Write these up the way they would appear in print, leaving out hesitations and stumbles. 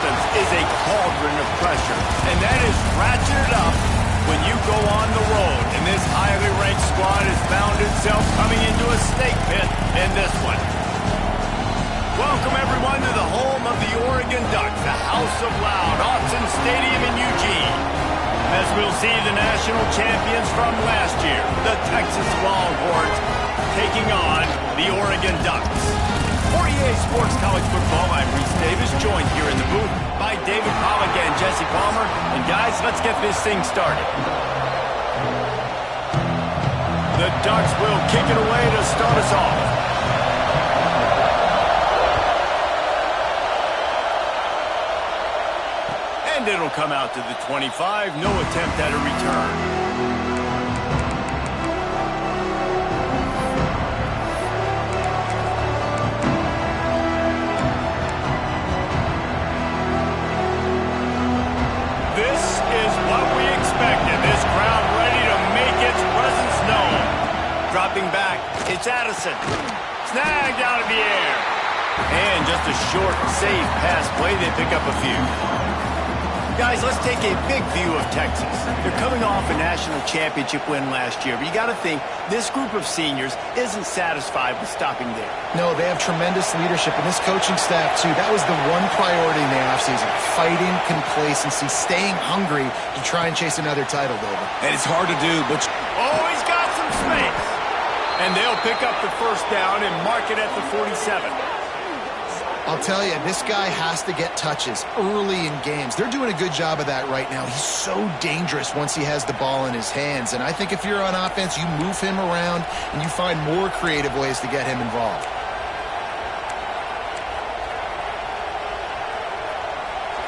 offense is a cauldron of pressure, and that is ratcheted up when you go on the road. And this highly ranked squad has found itself coming into a snake pit in this one. Welcome, everyone, to the home of the Oregon Ducks, the House of Loud, Autzen Stadium in Eugene. As we'll see the national champions from last year, the Texas Longhorns, taking on the Oregon Ducks. For EA Sports College Football, I'm Reese Davis, joined here in the booth by David Pollack and Jesse Palmer. And guys, let's get this thing started. The Ducks will kick it away to start us off. And it'll come out to the 25. No attempt at a return. This is what we expected. This crowd ready to make its presence known. Dropping back, it's Addison. Snagged out of the air. And just a short, safe pass play. They pick up a few. Guys, let's take a big view of Texas. They're coming off a national championship win last year, but you got to think this group of seniors isn't satisfied with stopping there. No, they have tremendous leadership, and this coaching staff, too. That was the one priority in the offseason, fighting complacency, staying hungry to try and chase another title, David. And it's hard to do, but... Oh, he's got some space. And they'll pick up the first down and mark it at the 47. I'll tell you, this guy has to get touches early in games. They're doing a good job of that right now. He's so dangerous once he has the ball in his hands. And I think if you're on offense, you move him around and you find more creative ways to get him involved.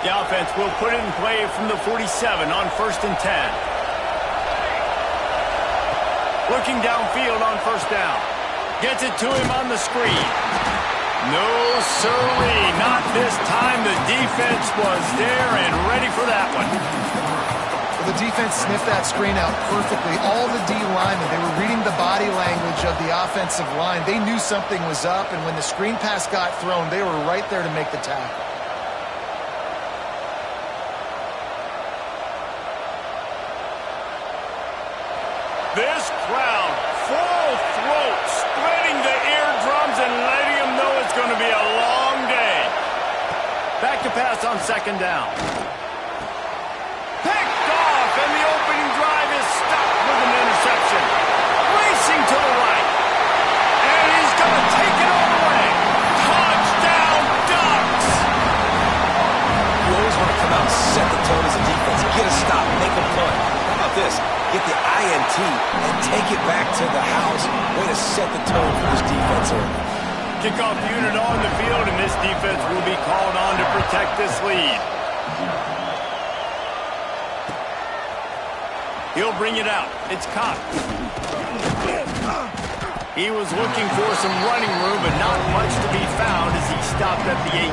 The offense will put it in play from the 47 on 1st and 10. Looking downfield on first down. Gets it to him on the screen. No, sirree, not this time. The defense was there and ready for that one. Well, the defense sniffed that screen out perfectly. All the D linemen, they were reading the body language of the offensive line. They knew something was up, and when the screen pass got thrown, they were right there to make the tackle. This crowd, full throat, splitting the eardrums and letting them know it's going to be a long day. Back to pass on 2nd down. Picked off, and the opening drive is stopped with an interception. Racing to the right. And he's going to take it all the way. Touchdown, Ducks! You always want to come out and set the tone as a defense. Get a stop, make a punt. How about this? Get the INT and take it back to the house. Way to set the tone for this defense here. Kickoff unit on the field, and this defense will be called on to protect this lead. He'll bring it out. It's caught. He was looking for some running room, but not much to be found as he stopped at the 18.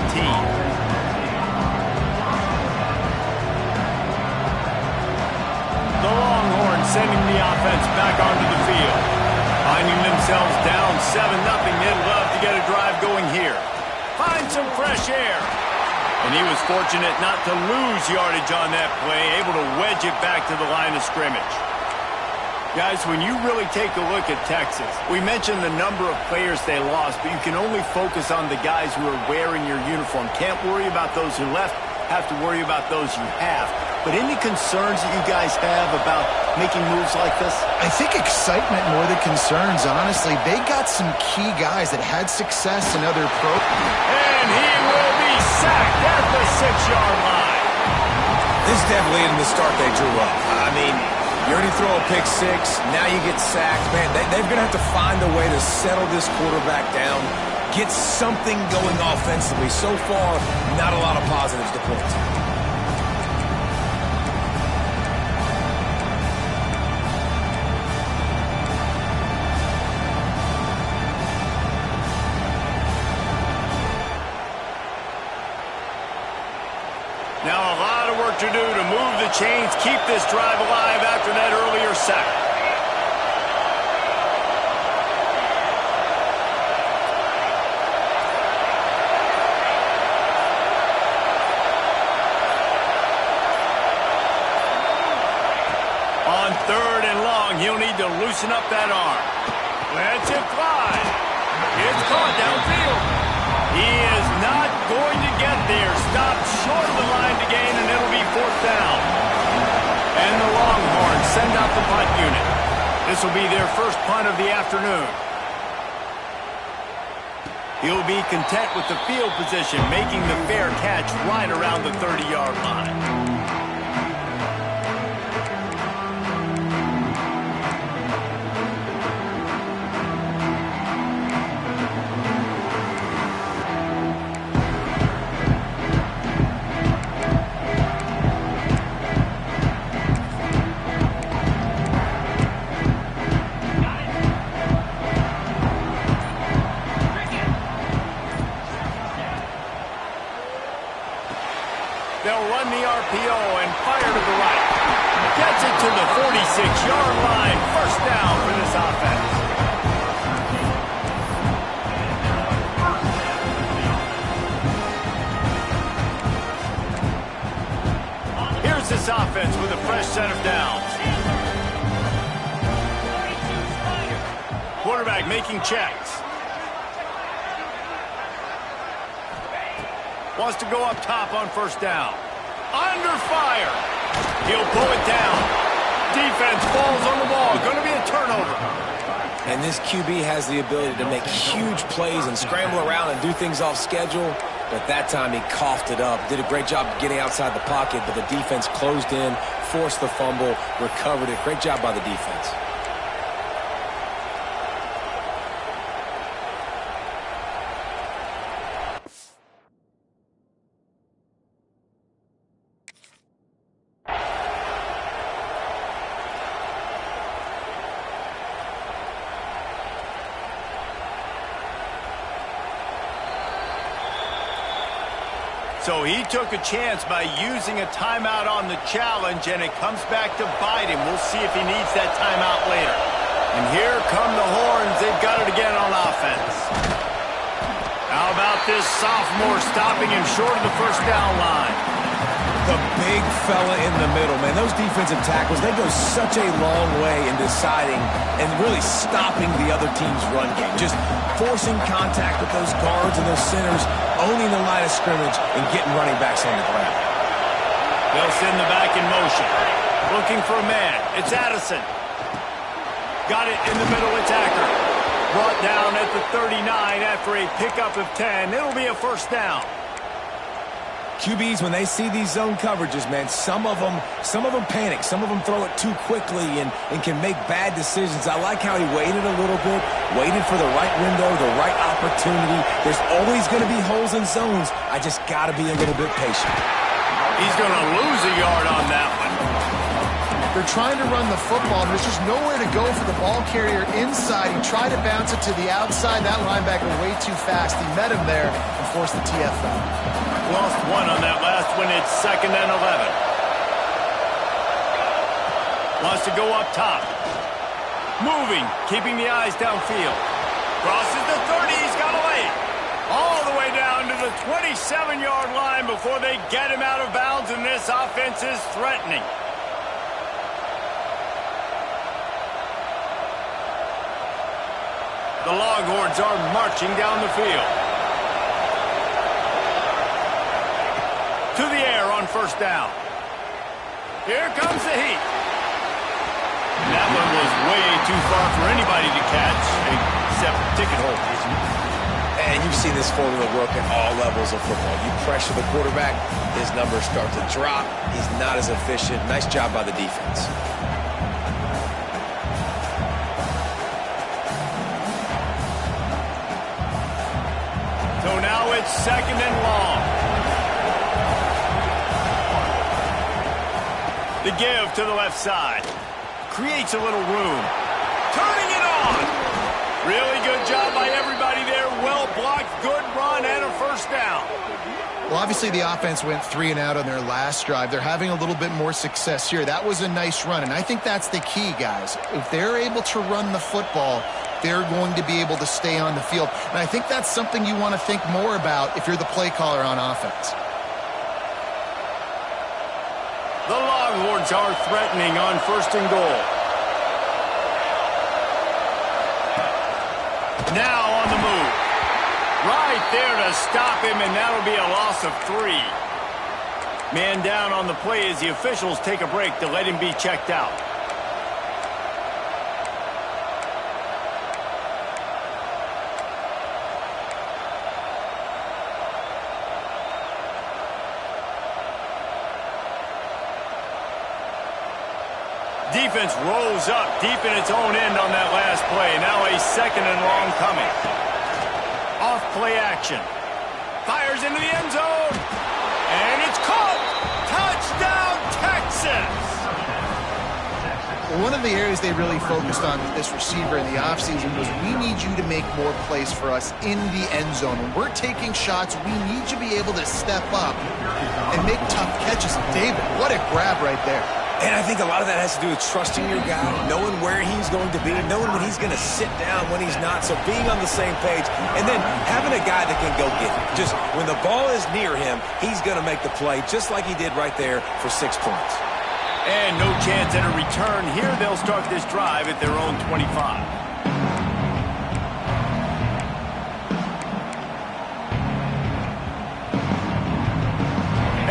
The Longhorns sending the offense back onto the field. Finding themselves down 7-0, they'd love to get a drive going here. Find some fresh air. And he was fortunate not to lose yardage on that play, able to wedge it back to the line of scrimmage. Guys, when you really take a look at Texas, we mentioned the number of players they lost, but you can only focus on the guys who are wearing your uniform. Can't worry about those who left, have to worry about those you have. But any concerns that you guys have about making moves like this? I think excitement more than concerns, honestly. They got some key guys that had success in other And he will be sacked at the 6-yard line. This definitely isn't the start they drew up. I mean, you already throw a pick 6, now you get sacked. Man, they're going to have to find a way to settle this quarterback down, get something going offensively. So far, not a lot of positives to point to. Now a lot of work to do to move the chains, keep this drive alive after that earlier sack. long, he'll need to loosen up that arm. Lets it fly. It's caught downfield. He is not going to get there. Stopped short of the line to gain, and it'll be 4th down. And the Longhorns send out the punt unit. This will be their first punt of the afternoon. He'll be content with the field position, making the fair catch right around the 30-yard line. They'll run the RPO and fire to the right. Gets it to the 46-yard line. 1st down for this offense. Here's this offense with a fresh set of downs. Quarterback making checks. Wants to go up top on 1st down. Under fire. He'll pull it down. Defense falls on the ball. Going to be a turnover. And this QB has the ability to make huge plays and scramble around and do things off schedule. But that time he coughed it up. Did a great job of getting outside the pocket, but the defense closed in, forced the fumble, recovered it. Great job by the defense. So he took a chance by using a timeout on the challenge, and it comes back to bite him. We'll see if he needs that timeout later. And here come the Horns. They've got it again on offense. How about this sophomore stopping him short of the 1st down line? The big fella in the middle, man. Those defensive tackles, they go such a long way in deciding and really stopping the other team's run game. Just forcing contact with those guards and those centers, owning the line of scrimmage, and getting running backs on the ground. They'll send the back in motion. Looking for a man. It's Addison. Got it in the middle. It's Acker. Brought down at the 39 after a pickup of 10. It'll be a 1st down. QBs, when they see these zone coverages, man, some of them panic. Some of them throw it too quickly and can make bad decisions. I like how he waited a little bit, waited for the right window, the right opportunity. There's always going to be holes in zones. I just got to be a little bit patient. He's going to lose a yard on that one. They're trying to run the football, and there's just nowhere to go for the ball carrier inside. He tried to bounce it to the outside. That linebacker way too fast. He met him there and forced the TFL. Lost one on that last one. It's 2nd and 11. Wants to go up top. Moving, keeping the eyes downfield. Crosses the 30. He's got a lane. All the way down to the 27-yard line before they get him out of bounds, and this offense is threatening. The Longhorns are marching down the field. To the air on 1st down. Here comes the heat. That one was way too far for anybody to catch, except ticket holders. And you've seen this formula work at all levels of football. You pressure the quarterback, his numbers start to drop. He's not as efficient. Nice job by the defense. So now it's 2nd and long. The give to the left side. Creates a little room. Turning it on. Really good job by everybody there. Well blocked, good run, and a 1st down. Well, obviously the offense went 3 and out on their last drive. They're having a little bit more success here. That was a nice run, and I think that's the key, guys. If they're able to run the football, they're going to be able to stay on the field. And I think that's something you want to think more about if you're the play caller on offense. The Longhorns are threatening on 1st and goal. Now on the move. Right there to stop him, and that'll be a loss of 3. Man down on the play as the officials take a break to let him be checked out. Defense rolls up deep in its own end on that last play. Now a 2nd and long coming. Off play action. Fires into the end zone. And it's caught. Touchdown, Texas. One of the areas they really focused on with this receiver in the offseason was we need you to make more plays for us in the end zone. When we're taking shots, we need you to be able to step up and make tough catches. David, what a grab right there. And I think a lot of that has to do with trusting your guy, knowing where he's going to be, knowing when he's going to sit down, when he's not, so being on the same page, and then having a guy that can go get it. Just when the ball is near him, he's going to make the play, just like he did right there for 6 points. And no chance at a return here. They'll start this drive at their own 25.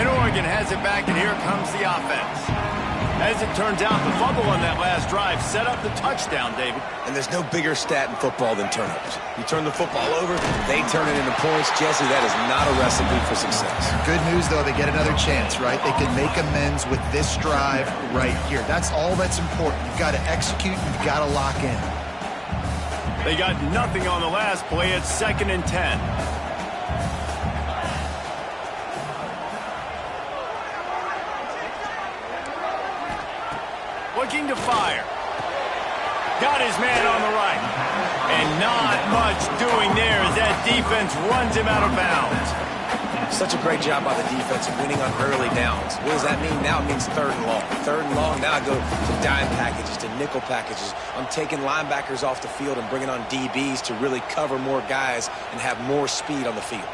And Oregon has it back, and here comes the offense. As it turns out, the fumble on that last drive set up the touchdown, David. And there's no bigger stat in football than turnovers. You turn the football over, they turn it into points. Jesse, that is not a recipe for success. Good news, though, they get another chance, right? They can make amends with this drive right here. That's all that's important. You've got to execute, you've got to lock in. They got nothing on the last play. It's 2nd and 10. Looking to fire. Got his man on the right. And not much doing there as that defense runs him out of bounds. Such a great job by the defense of winning on early downs. What does that mean? Now it means 3rd and long. 3rd and long, now I go to dime packages, to nickel packages. I'm taking linebackers off the field and bringing on DBs to really cover more guys and have more speed on the field.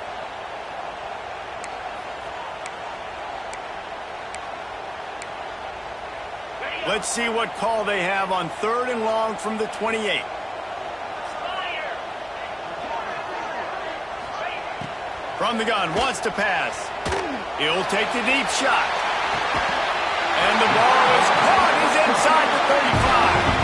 Let's see what call they have on 3rd and long from the 28. From the gun, wants to pass. He'll take the deep shot. And the ball is caught. He's inside the 35.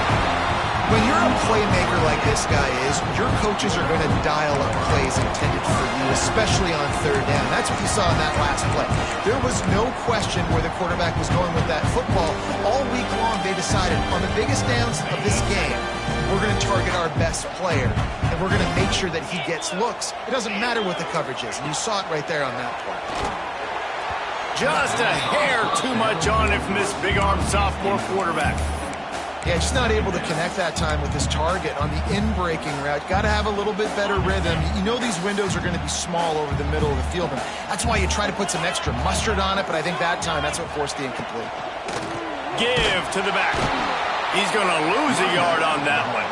When you're a playmaker like this guy is, your coaches are going to dial up plays intended for you, especially on 3rd down. That's what you saw in that last play. There was no question where the quarterback was going with that football. All week long, they decided on the biggest downs of this game, we're going to target our best player, and we're going to make sure that he gets looks. It doesn't matter what the coverage is, and you saw it right there on that play. Just a hair too much on it from this big-armed sophomore quarterback. Yeah, just not able to connect that time with his target on the in-breaking route. Got to have a little bit better rhythm. You know these windows are going to be small over the middle of the field, and that's why you try to put some extra mustard on it, but I think that time that's what forced the incomplete. Give to the back. He's going to lose a yard on that one.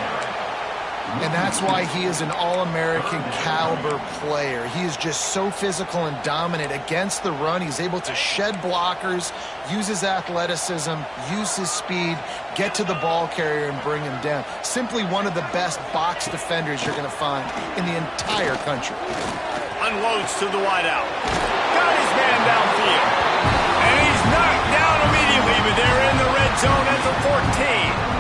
And that's why he is an All-American caliber player. He is just so physical and dominant against the run. He's able to shed blockers, use his athleticism, use his speed, get to the ball carrier and bring him down. Simply one of the best box defenders you're going to find in the entire country. Unloads to the wideout. Got his man downfield. And he's knocked down immediately, but they're in the red zone at the 14.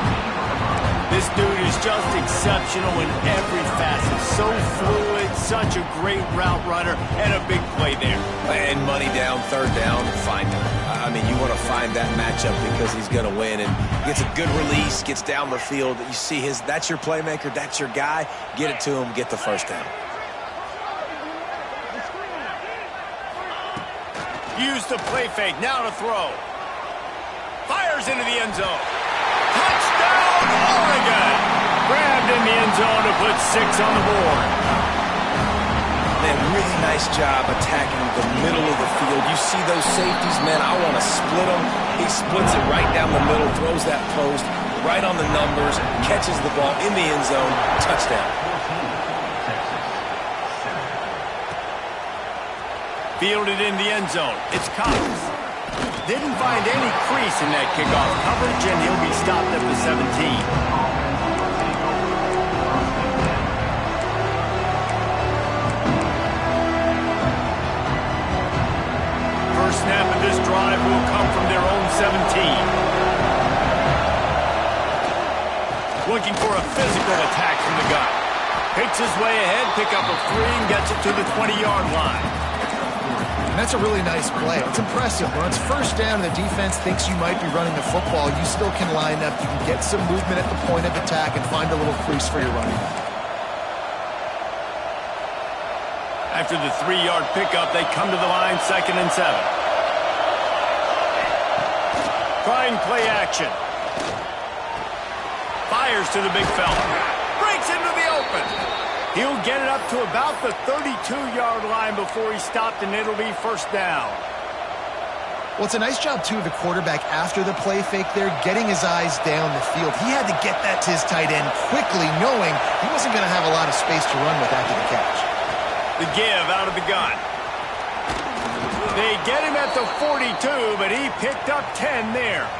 This dude is just exceptional in every facet. So fluid, such a great route runner, and a big play there. And money down, 3rd down, find him. I mean, you want to find that matchup because he's going to win. And gets a good release, gets down the field. You see that's your playmaker, that's your guy. Get it to him, get the 1st down. Use the play fake, now to throw. Fires into the end zone. Touchdown, Oregon! Grabbed in the end zone to put 6 on the board. Man, really nice job attacking the middle of the field. You see those safeties, man, I want to split them. He splits it right down the middle, throws that post, right on the numbers, catches the ball in the end zone, touchdown. Fielded in the end zone. It's Cox. Didn't find any crease in that kickoff coverage, and he'll be stopped at the 17. first snap of this drive will come from their own 17. Looking for a physical attack from the gun. Picks his way ahead, pick up a 3, and gets it to the 20-yard line. And that's a really nice play. It's impressive. When it's first down and the defense thinks you might be running the football, you still can line up. You can get some movement at the point of attack and find a little crease for your running back. After the 3-yard pickup, they come to the line, 2nd and 7. Trying play action. Fires to the big fella. Breaks into the open. He'll get it up to about the 32-yard line before he stopped, and it'll be first down. Well, it's a nice job, too, of the quarterback after the play fake there, getting his eyes down the field. He had to get that to his tight end quickly, knowing he wasn't going to have a lot of space to run with after the catch. The give out of the gun. They get him at the 42, but he picked up 10 there.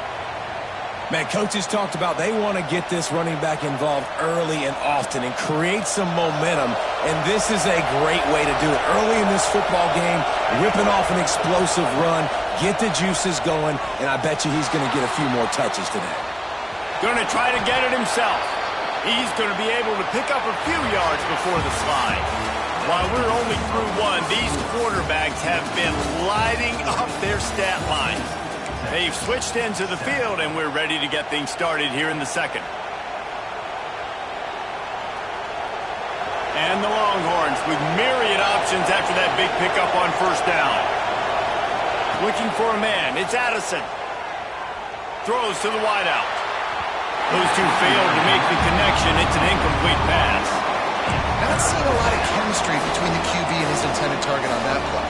Man, coaches talked about they want to get this running back involved early and often and create some momentum, and this is a great way to do it. Early in this football game, ripping off an explosive run, get the juices going, and I bet you he's going to get a few more touches today. Going to try to get it himself. He's going to be able to pick up a few yards before the slide. While we're only through one, these quarterbacks have been lighting up their stat lines. They've switched into the field, and we're ready to get things started here in the second. And the Longhorns with myriad options after that big pickup on first down. Looking for a man. It's Addison. Throws to the wideout. Those two failed to make the connection. It's an incomplete pass. Not seeing a lot of chemistry between the QB and his intended target on that play.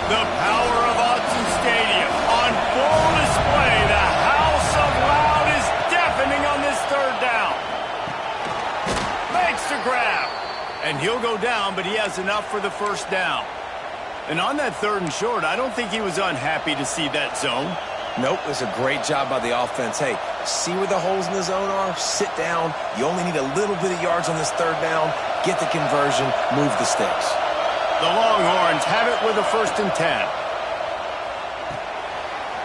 The power of Autzen Stadium on full display. The house of loud is deafening on this third down. Makes the grab. And he'll go down, but he has enough for the first down. And on that 3rd and short, I don't think he was unhappy to see that zone. Nope, it was a great job by the offense. Hey, see where the holes in the zone are? Sit down. You only need a little bit of yards on this 3rd down. Get the conversion. Move the sticks. The Longhorns have it with a 1st and 10.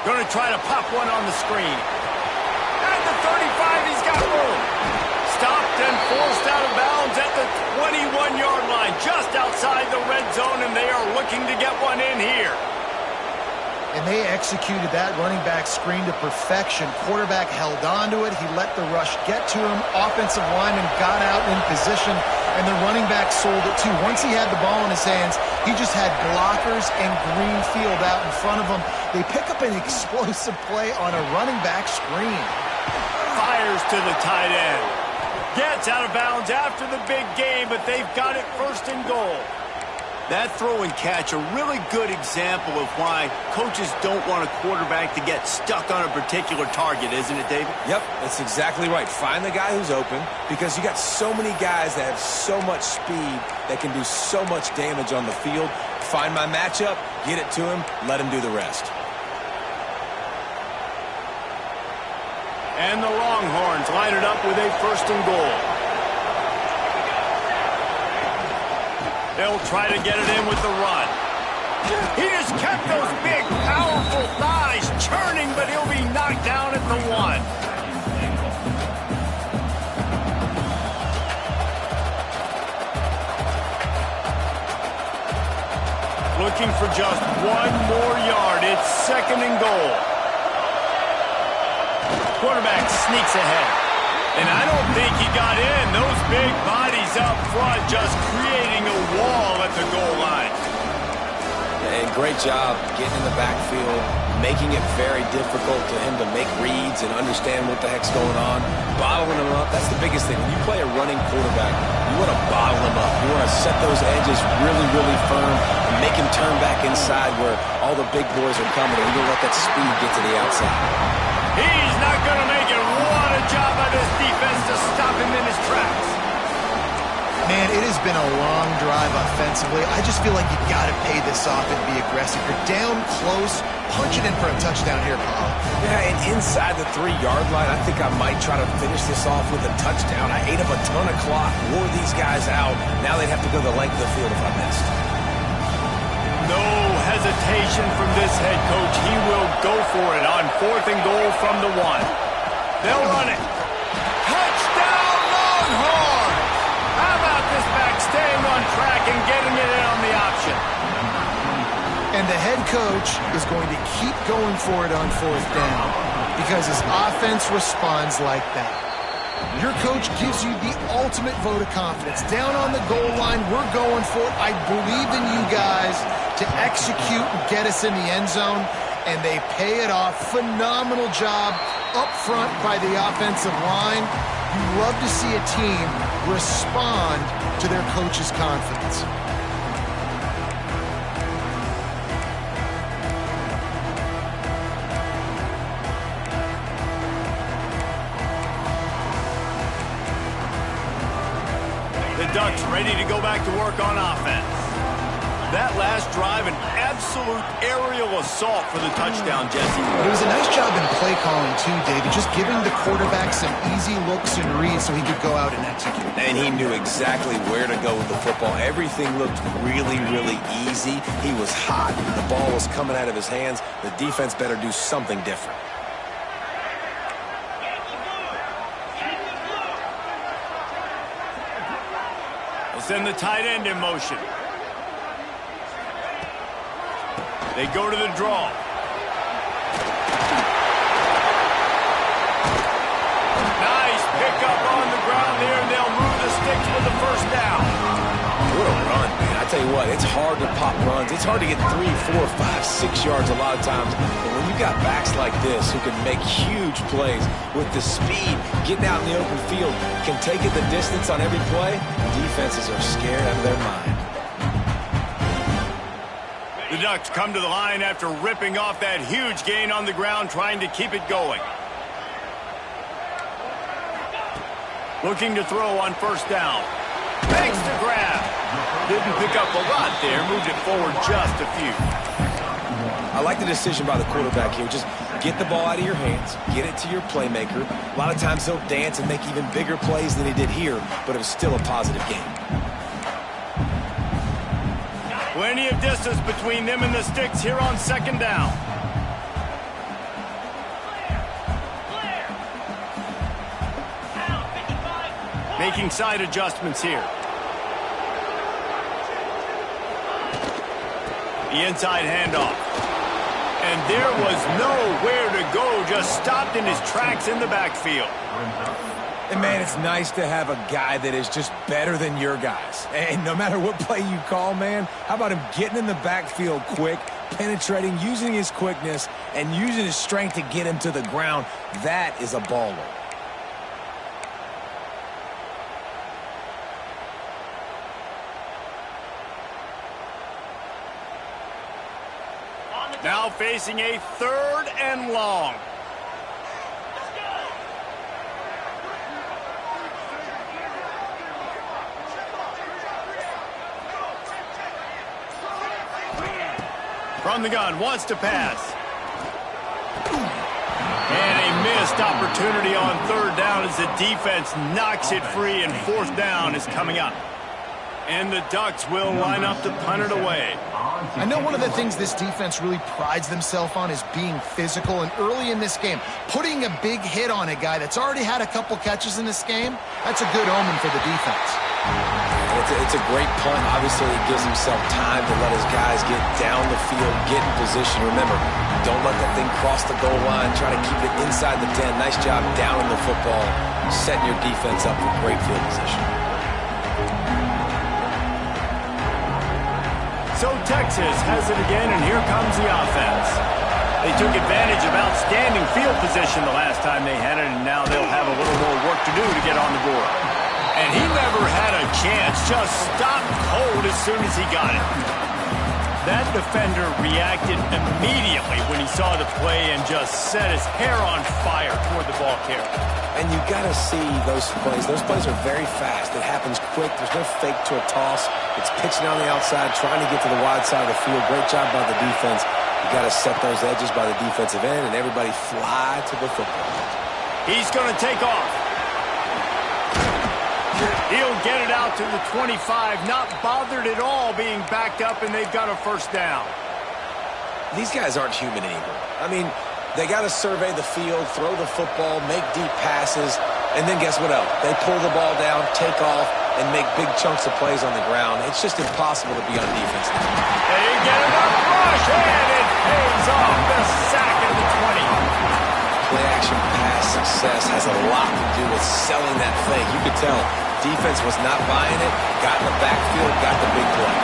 Going to try to pop one on the screen. At the 35, he's got room. Stopped and forced out of bounds at the 21-yard line, just outside the red zone, and they are looking to get one in here. And they executed that running back screen to perfection. Quarterback held on to it. He let the rush get to him. Offensive lineman got out in position, and the running back sold it too. Once he had the ball in his hands, he just had blockers and green field out in front of him. They pick up an explosive play on a running back screen. Fires to the tight end. Gets out of bounds after the big game, but they've got it 1st and goal. That throw and catch, a really good example of why coaches don't want a quarterback to get stuck on a particular target, isn't it, David? Yep, that's exactly right. Find the guy who's open, because you got so many guys that have so much speed that can do so much damage on the field. Find my matchup, get it to him, let him do the rest. And the Longhorns line it up with a 1st and goal. They'll try to get it in with the run. He just kept those big, powerful thighs churning, but he'll be knocked down at the 1. Looking for just 1 more yard. It's 2nd and goal. Quarterback sneaks ahead. And I don't think he got in. Those big bodies up front just creating a wall at the goal line. And great job getting in the backfield, making it very difficult to him to make reads and understand what the heck's going on. Bottling him up, that's the biggest thing. When you play a running quarterback, you want to bottle him up. You want to set those edges really, really firm and make him turn back inside where all the big boys are coming, and you don't let that speed get to the outside. He's not going to make it. What a job by this defense to stop him in his tracks. Man, it has been a long drive offensively. I just feel like you got to pay this off and be aggressive. You're down close. Punch it in for a touchdown here, Paul. Yeah, and inside the 3-yard line, I think I might try to finish this off with a touchdown. I ate up a ton of clock, wore these guys out. Now they'd have to go the length of the field if I missed. No hesitation from this head coach. He will go for it on 4th and goal from the 1. They'll run it. Touchdown, Longhorns! How about this back staying on track and getting it in on the option? And the head coach is going to keep going for it on 4th down because his offense responds like that. Your coach gives you the ultimate vote of confidence. Down on the goal line, we're going for it. I believe in you guys to execute and get us in the end zone, and they pay it off. Phenomenal job up front by the offensive line. You love to see a team respond to their coach's confidence. The Ducks ready to go back to work on offense. That last drive, an absolute aerial assault for the touchdown, Jesse. It was a nice job in play calling, too, David, just giving the quarterback some easy looks and reads so he could go out and execute. And he knew exactly where to go with the football. Everything looked really, really easy. He was hot. The ball was coming out of his hands. The defense better do something different. Send the tight end in motion. They go to the draw. Nice pickup on the ground there, and they'll move the sticks with the first down. What a run, man. I tell you what, it's hard to pop runs. It's hard to get 3, 4, 5, 6 yards a lot of times. But when you got backs like this who can make huge plays with the speed, getting out in the open field, can take it the distance on every play, defenses are scared out of their mind. The Ducks come to the line after ripping off that huge gain on the ground, trying to keep it going. Looking to throw on first down. Makes the grab. Didn't pick up a lot there, moved it forward just a few. I like the decision by the quarterback here. Just get the ball out of your hands, get it to your playmaker. A lot of times he'll dance and make even bigger plays than he did here, but it was still a positive game. Plenty of distance between them and the sticks here on second down. Making side adjustments here. The inside handoff. And there was nowhere to go, just stopped in his tracks in the backfield. And, man, it's nice to have a guy that is just better than your guys. And no matter what play you call, man, how about him getting in the backfield quick, penetrating, using his quickness, and using his strength to get him to the ground. That is a baller. Now facing a 3rd and long. From the gun, wants to pass. And a missed opportunity on 3rd down as the defense knocks it free, and 4th down is coming up. And the Ducks will line up to punt it away. I know one of the things this defense really prides themselves on is being physical, and early in this game, putting a big hit on a guy that's already had a couple catches in this game, that's a good omen for the defense. It's a great punt. Obviously, it gives himself time to let his guys get down the field, get in position. Remember, don't let that thing cross the goal line. Try to keep it inside the 10. Nice job down in the football, setting your defense up for great field position. So Texas has it again, and here comes the offense. They took advantage of outstanding field position the last time they had it, and now they'll have a little more work to do to get on the board. And he never had a chance, just stopped cold as soon as he got it. That defender reacted immediately when he saw the play and just set his hair on fire toward the ball carrier. And you got to see those plays. Those plays are very fast. It happens quick. There's no fake to a toss. It's pitching on the outside, trying to get to the wide side of the field. Great job by the defense. You got to set those edges by the defensive end, and everybody fly to the football. He's going to take off. He'll get it out to the 25, not bothered at all being backed up, and they've got a first down. These guys aren't human anymore. I mean, they got to survey the field, throw the football, make deep passes, and then guess what else? They pull the ball down, take off, and make big chunks of plays on the ground. It's just impossible to be on defense now. They get enough rush, and it pays off the sack at the 20. Play-action pass success has a lot to do with selling that fake. You could tell defense was not buying it, got in the backfield, got the big play.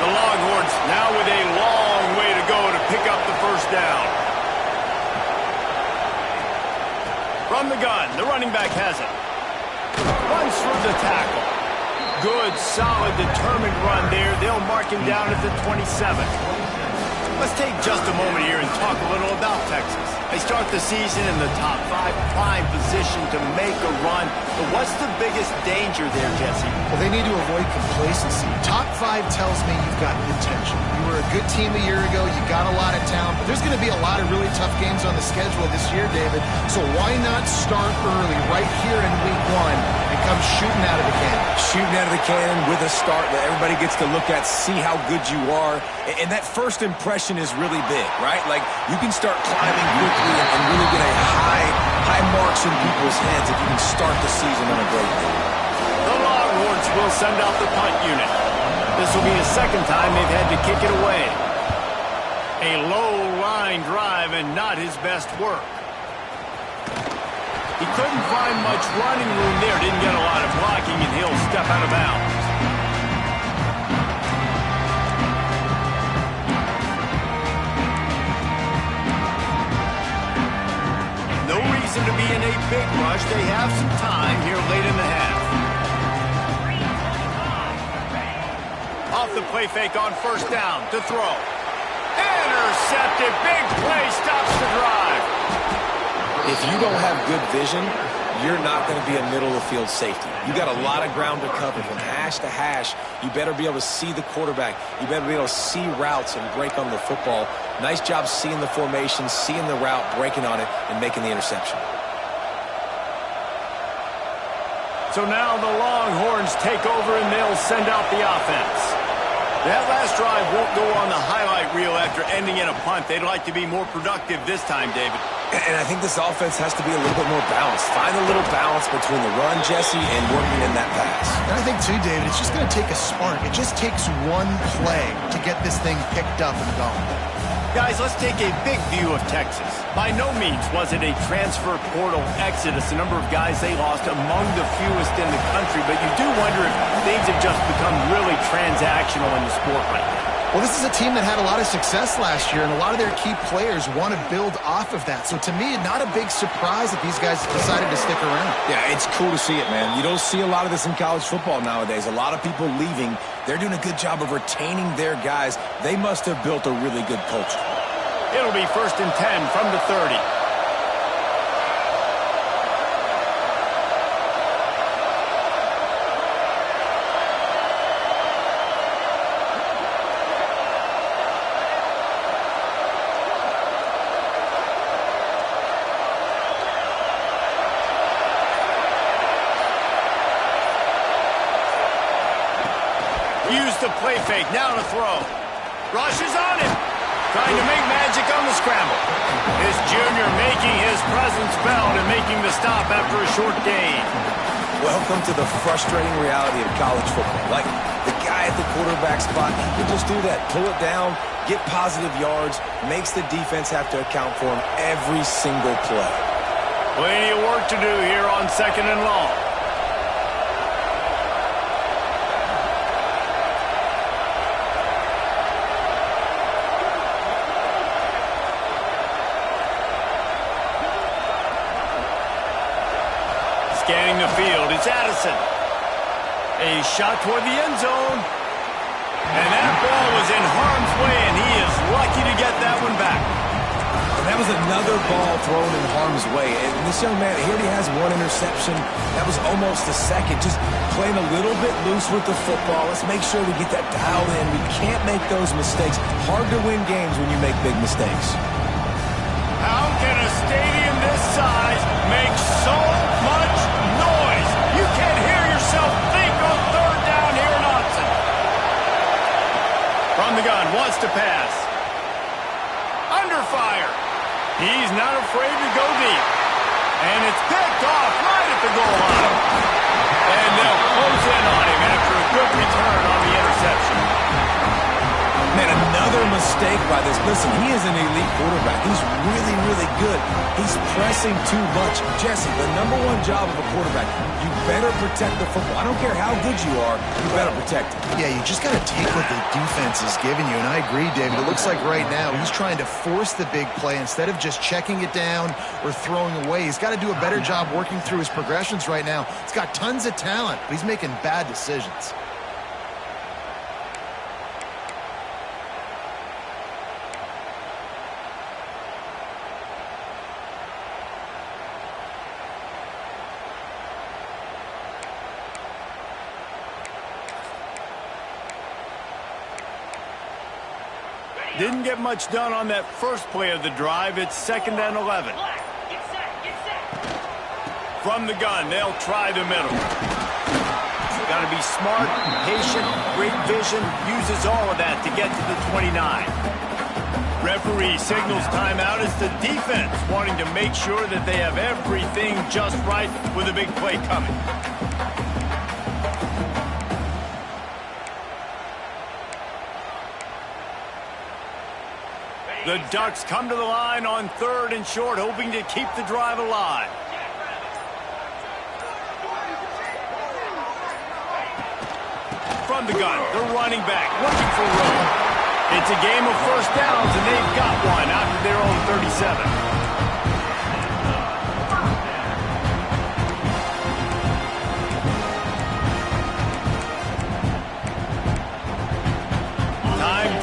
The Longhorns now with a long way to go to pick up the first down. From the gun, the running back has it. Runs through the tackle. Good, solid, determined run there. They'll mark him down at the 27. Let's take just a moment here and talk a little about Texas. They start the season in the top 5, prime position to make a run. But what's the biggest danger there, Jesse? Well, they need to avoid complacency. Top 5 tells me you've got potential. You were a good team a year ago. You got a lot of talent. But there's going to be a lot of really tough games on the schedule this year, David. So why not start early right here in week 1 and come shooting out of the cannon? Shooting out of the cannon with a start that everybody gets to look at, see how good you are. And that first impression is really big, right? Like, you can start climbing quickly and really get a high marks in people's heads if you can start the season on a great day. The Longhorns will send out the punt unit. This will be the second time they've had to kick it away. A low line drive and not his best work. He couldn't find much running room there, didn't get a lot of blocking, and he'll step out of bounds. No reason to be in a big rush. They have some time here late in the half. Off the play fake on first down to throw. Intercepted. Big play stops the drive. If you don't have good vision, you're not going to be a middle-of-the-field safety. You got a lot of ground to cover from hash to hash. You better be able to see the quarterback. You better be able to see routes and break on the football. Nice job seeing the formation, seeing the route, breaking on it, and making the interception. So now the Longhorns take over and they'll send out the offense. That last drive won't go on the highlight reel after ending in a punt. They'd like to be more productive this time, David. And I think this offense has to be a little bit more balanced. Find a little balance between the run, Jesse, and working in that pass. And I think, too, David, it's just going to take a spark. It just takes one play to get this thing picked up and going. Guys, let's take a big view of Texas. By no means was it a transfer portal exodus. The number of guys they lost among the fewest in the country, but you do wonder if things have just become really transactional in the sport right now. Well, this is a team that had a lot of success last year, and a lot of their key players want to build off of that. So to me, not a big surprise that these guys decided to stick around. Yeah, it's cool to see it, man. You don't see a lot of this in college football nowadays. A lot of people leaving. They're doing a good job of retaining their guys. They must have built a really good culture. It'll be 1st and 10 from the 30. Use the play fake, now to throw. Rush is on him. Trying to make magic on the scramble. His junior making his presence felt and making the stop after a short gain. Welcome to the frustrating reality of college football. Like, the guy at the quarterback spot, he can just do that. Pull it down, get positive yards, makes the defense have to account for him every single play. Plenty of work to do here on 2nd and long. Scanning the field, it's Addison. A shot toward the end zone. And that ball was in harm's way, and he is lucky to get that one back. And that was another ball thrown in harm's way. And this young man, he already has one interception. That was almost a second. Just playing a little bit loose with the football. Let's make sure we get that dialed in. We can't make those mistakes. Hard to win games when you make big mistakes. How can a stadium this size make so much noise? You can't hear yourself. himself think on third down here in Austin. From the gun, wants to pass. Under fire. He's not afraid to go deep. And it's picked off right at the goal line. And they'll close in on him after a good return on the interception. Man, another mistake by this. Listen, he is an elite quarterback. He's really, really good. He's pressing too much. Jesse, the number one job of a quarterback, you better protect the football. I don't care how good you are, you better protect it. Yeah, you just got to take what the defense is giving you. And I agree, David. It looks like right now he's trying to force the big play instead of just checking it down or throwing away. He's got to do a better job working through his progressions right now. He's got tons of talent, but he's making bad decisions. Didn't get much done on that first play of the drive. It's 2nd and 11. From the gun, they'll try the middle. Got to be smart, patient, great vision. Uses all of that to get to the 29. Referee signals timeout as the defense wanting to make sure that they have everything just right with a big play coming. The Ducks come to the line on 3rd and short, hoping to keep the drive alive. From the gun, the running back looking for room. It's a game of first downs, and they've got one after their own 37.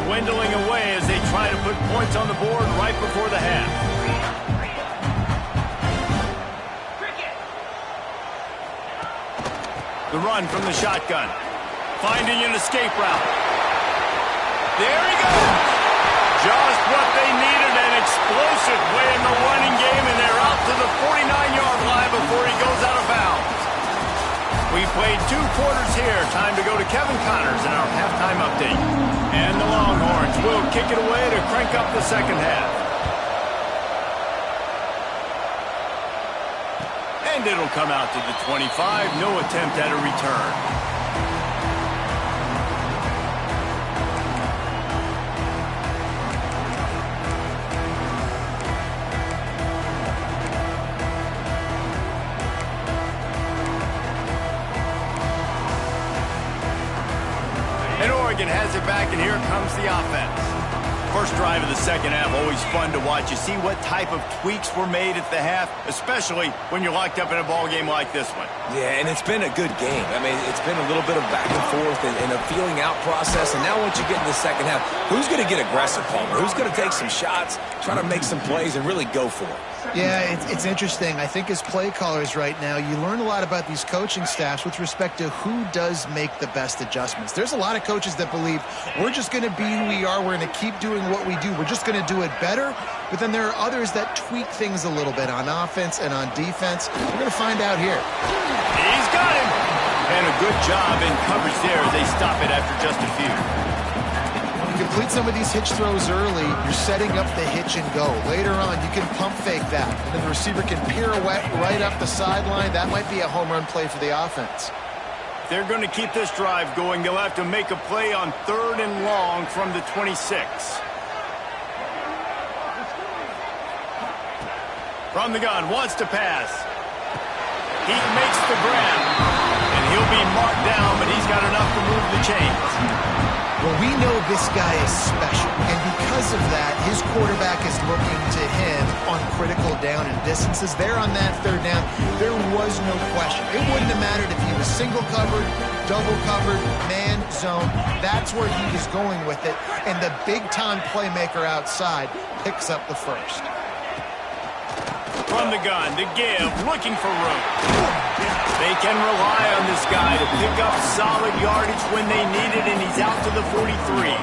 Dwindling away as they try to put points on the board right before the half. The run from the shotgun. Finding an escape route. There he goes. Just what they needed, an explosive way in the running game, and they're out to the 49-yard line before he goes out of bounds. We played 2 quarters here. Time to go to Kevin Connors in our halftime update. And the Longhorns will kick it away to crank up the second half. And it'll come out to the 25. No attempt at a return. Has it back, and here comes the offense. First drive of the second half, always fun to watch. You see what type of tweaks were made at the half, especially when you're locked up in a ball game like this one. Yeah, and it's been a good game. I mean, it's been a little bit of back and forth and a feeling out process. And now once you get in the second half, who's going to get aggressive, Palmer? Who's going to take some shots, try to make some plays, and really go for it? Yeah, it's interesting. I think as play callers right now, you learn a lot about these coaching staffs with respect to who does make the best adjustments. There's a lot of coaches that believe we're just going to be who we are. We're going to keep doing what we do. We're just going to do it better. But then there are others that tweak things a little bit on offense and on defense. We're going to find out here. He's got him. And a good job in coverage there as they stop it after just a few. Complete some of these hitch throws early, you're setting up the hitch and go. Later on, you can pump fake that, and then the receiver can pirouette right up the sideline. That might be a home run play for the offense. They're going to keep this drive going. They'll have to make a play on 3rd and long from the 26. From the gun, wants to pass. He makes the grab, and he'll be marked down, but he's got enough to move the chains. Well, we know this guy is special, and because of that, his quarterback is looking to him on critical down and distances. There on that 3rd down, there was no question. It wouldn't have mattered if he was single covered, double covered, man, zone. That's where he is going with it, and the big-time playmaker outside picks up the first. From the gun, the give, looking for room. They can rely on this guy to pick up solid yardage when they need it, and he's out to the 43.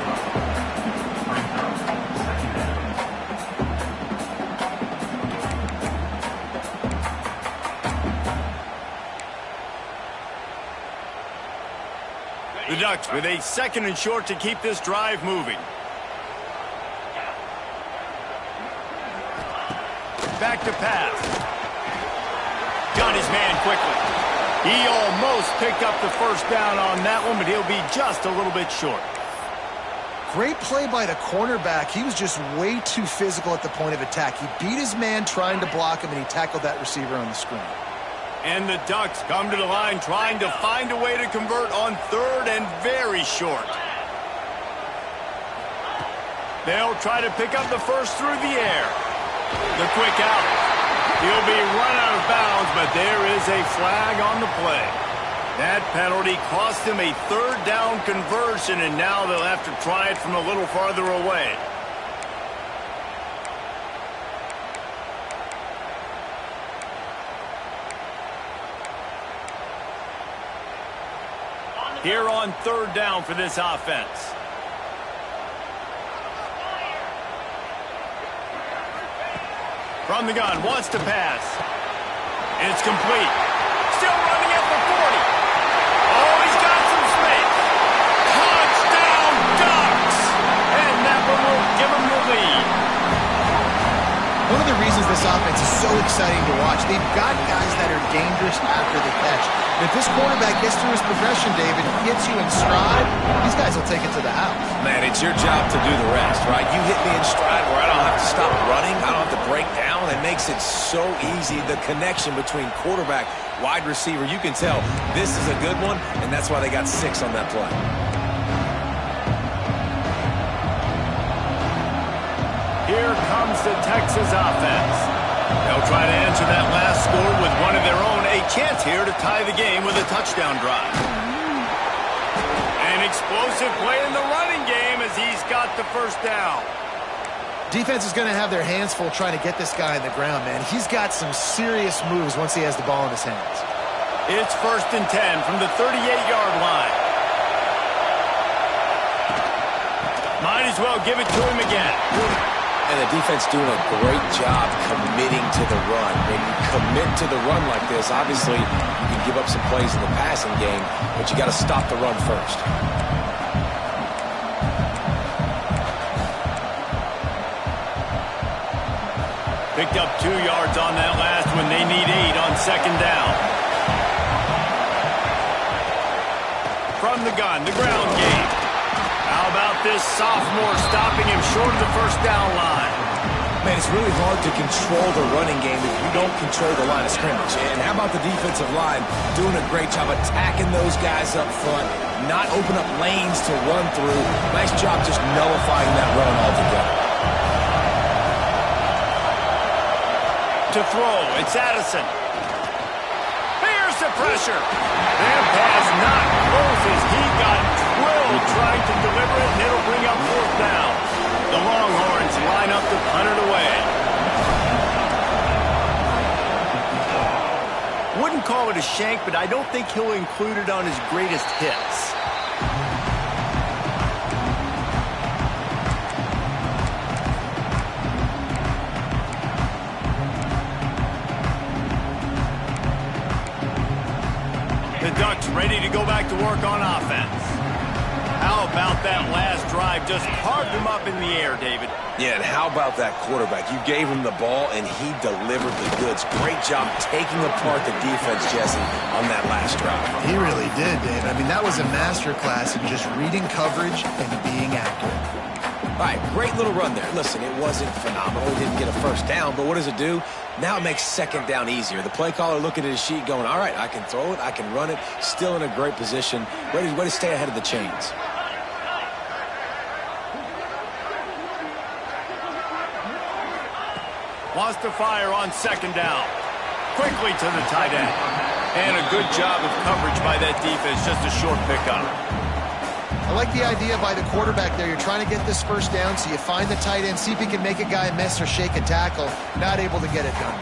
Ducks with a 2nd and short to keep this drive moving. Back to pass. Got his man quickly. He almost picked up the first down on that one, but he'll be just a little bit short. Great play by the cornerback. He was just way too physical at the point of attack. He beat his man trying to block him, and he tackled that receiver on the screen. And the Ducks come to the line trying to find a way to convert on 3rd and very short. They'll try to pick up the first through the air. The quick out. He'll be run out of bounds, but there is a flag on the play. That penalty cost him a 3rd down conversion, and now they'll have to try it from a little farther away. Here on 3rd down for this offense. From the gun, wants to pass. It's complete. Still running at the 40. Oh, he's got some space. Touchdown, Ducks! And that one will give him the lead. One of the reasons this offense is so exciting to watch, they've got guys that are dangerous after the catch. And if this quarterback gets through his progression, David, hits you in stride, these guys will take it to the house. Man, it's your job to do the rest, right? You hit me in stride where I don't have to stop running. I don't have to break down. It makes it so easy. The connection between quarterback, wide receiver, you can tell this is a good one, and that's why they got 6 on that play. Here comes the Texas offense. They'll try to answer that last score with one of their own. A chance here to tie the game with a touchdown drive. An explosive play in the running game as he's got the first down. Defense is going to have their hands full trying to get this guy on the ground, man. He's got some serious moves once he has the ball in his hands. It's 1st and 10 from the 38-yard line. Might as well give it to him again. And the defense doing a great job committing to the run. When you commit to the run like this, obviously you can give up some plays in the passing game, but you got to stop the run first. Picked up 2 yards on that last one. They need 8 on 2nd down. From the gun, the ground game. How about this sophomore stopping him short of the first down line? Man, it's really hard to control the running game if you don't control the line of scrimmage. And how about the defensive line doing a great job attacking those guys up front, not open up lanes to run through. Nice job just nullifying that run altogether. To throw, it's Addison. Here's the pressure. That pass not close as he got drilled trying to deliver it, and it'll bring up 4th down. The Longhorns line up to punt it away. Wouldn't call it a shank, but I don't think he'll include it on his greatest hits. The Ducks ready to go back to work on offense. How about that last drive? Just carved him up in the air, David. Yeah, and how about that quarterback? You gave him the ball, and he delivered the goods. Great job taking apart the defense, Jesse, on that last drive. He really did, Dave. I mean, that was a masterclass in just reading coverage and being accurate. All right, great little run there. Listen, it wasn't phenomenal. He didn't get a first down, but what does it do? Now it makes 2nd down easier. The play caller looking at his sheet going, all right, I can throw it, I can run it, still in a great position, ready to stay ahead of the chains. Wants to fire on 2nd down. Quickly to the tight end. And a good job of coverage by that defense, just a short pickup. I like the idea by the quarterback there. You're trying to get this first down, so you find the tight end, see if he can make a guy miss or shake a tackle. Not able to get it done.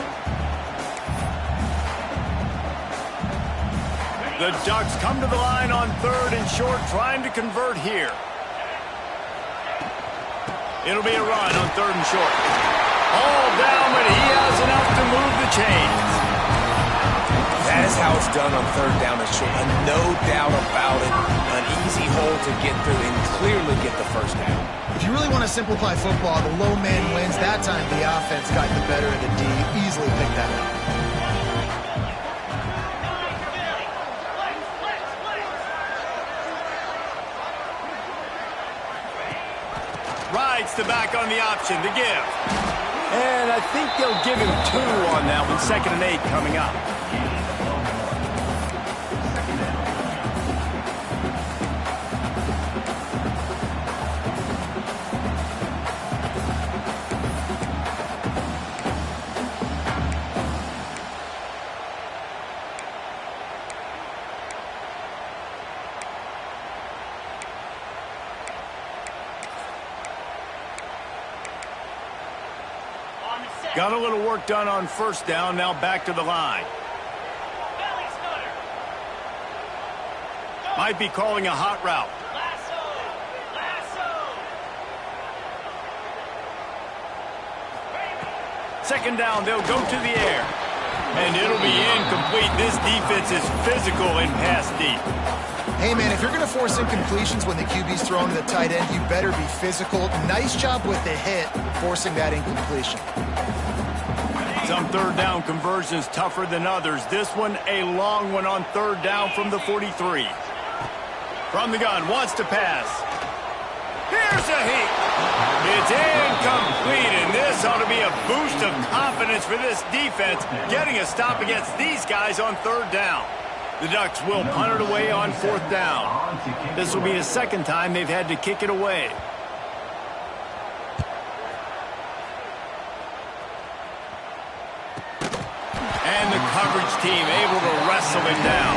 The Ducks come to the line on 3rd and short, trying to convert here. It'll be a run on 3rd and short. All down, but he has enough to move the chains. That is how it's done on third down and short. And no doubt about it, an easy hole to get through and clearly get the first down. If you really want to simplify football, the low man wins. That time the offense got the better of the D. Easily picked that up. Rides the back on the option to give. And I think they'll give him 2 on that one. 2nd and 8 coming up. Got a little work done on first down, now back to the line. Might be calling a hot route. Second down, they'll go to the air. And it'll be incomplete. This defense is physical in pass deep. Hey, man, if you're going to force incompletions when the QB's throwing to the tight end, you better be physical. Nice job with the hit, forcing that incompletion. Some third down conversions tougher than others. This one, a long one on third down from the 43. From the gun, wants to pass. Here's a heat. It's incomplete, and this ought to be a boost of confidence for this defense, getting a stop against these guys on third down. The Ducks will punt it away on 4th down. This will be the 2nd time they've had to kick it away. And the coverage team able to wrestle him down.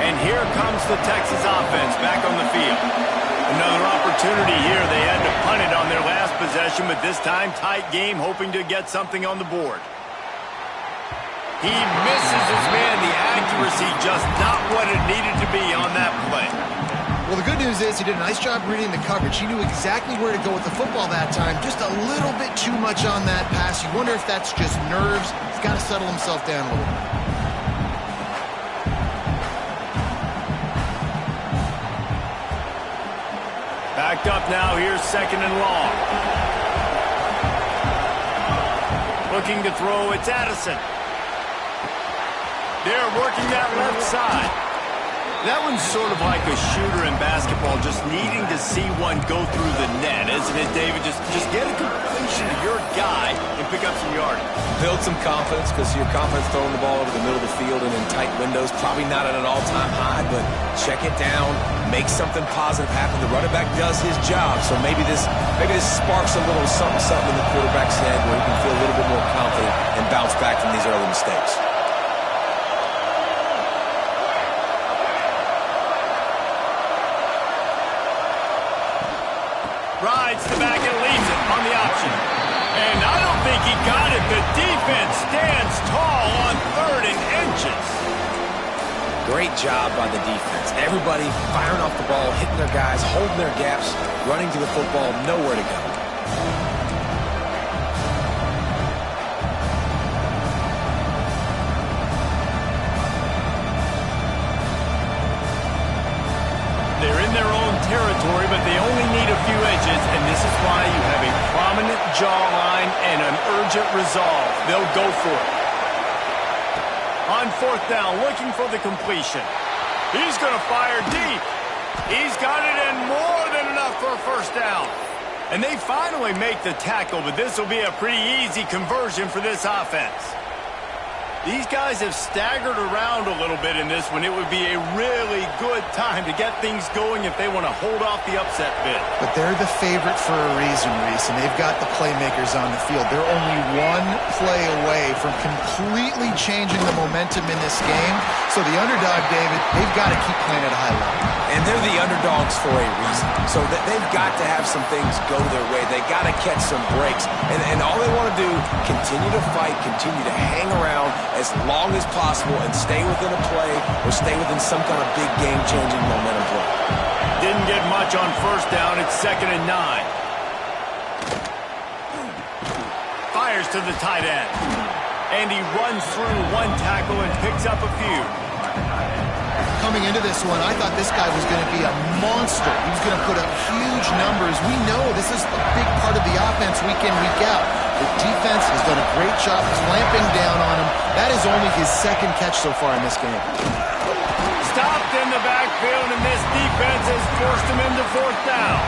And here comes the Texas offense back on the field. Another opportunity here. They had to punt it on their last possession, but this time tight game, hoping to get something on the board. He misses his man. The accuracy just not what it needed to be on that play. Well, the good news is he did a nice job reading the coverage. He knew exactly where to go with the football that time. Just a little bit too much on that pass. You wonder if that's just nerves. He's got to settle himself down a little bit. Backed up now. Here's 2nd and long. Looking to throw. It's Addison. They're working that left side. That one's sort of like a shooter in basketball, just needing to see one go through the net, isn't it, David? Just get a completion to your guy and pick up some yardage. Build some confidence, because your confidence throwing the ball over the middle of the field and in tight windows, probably not at an all-time high, but check it down, make something positive happen. The running back does his job, so maybe this sparks a little something in the quarterback's head where he can feel a little bit more confident and bounce back from these early mistakes. Rides the back and leaves it on the option. And I don't think he got it. The defense stands tall on 3rd and inches. Great job by the defense. Everybody firing off the ball, hitting their guys, holding their gaps, running to the football, nowhere to go. They're in their own territory, but they only need a few inches, and this is why you have a prominent jawline and an urgent resolve. They'll go for it. On 4th down, looking for the completion. He's going to fire deep. He's got it in more than enough for a first down. And they finally make the tackle, but this will be a pretty easy conversion for this offense. These guys have staggered around a little bit in this one. It would be a really good time to get things going if they want to hold off the upset bid. But they're the favorite for a reason, Reese, and they've got the playmakers on the field. They're only one play away from completely changing the momentum in this game. So the underdog, David, they've got to keep playing at a high level. And they're the underdogs for a reason. So that they've got to have some things go their way. They got to catch some breaks. And all they want to do, continue to fight, continue to hang around as long as possible and stay within a play or stay within some kind of big game-changing momentum play. Didn't get much on first down. It's 2nd and 9. fires to the tight end. And he runs through one tackle and picks up a few. Coming into this one, I thought this guy was going to be a monster. He was going to put up huge numbers. We know this is a big part of the offense week in, week out. The defense has done a great job clamping down on him. That is only his second catch so far in this game. Stopped in the backfield, and this defense has forced him into fourth down.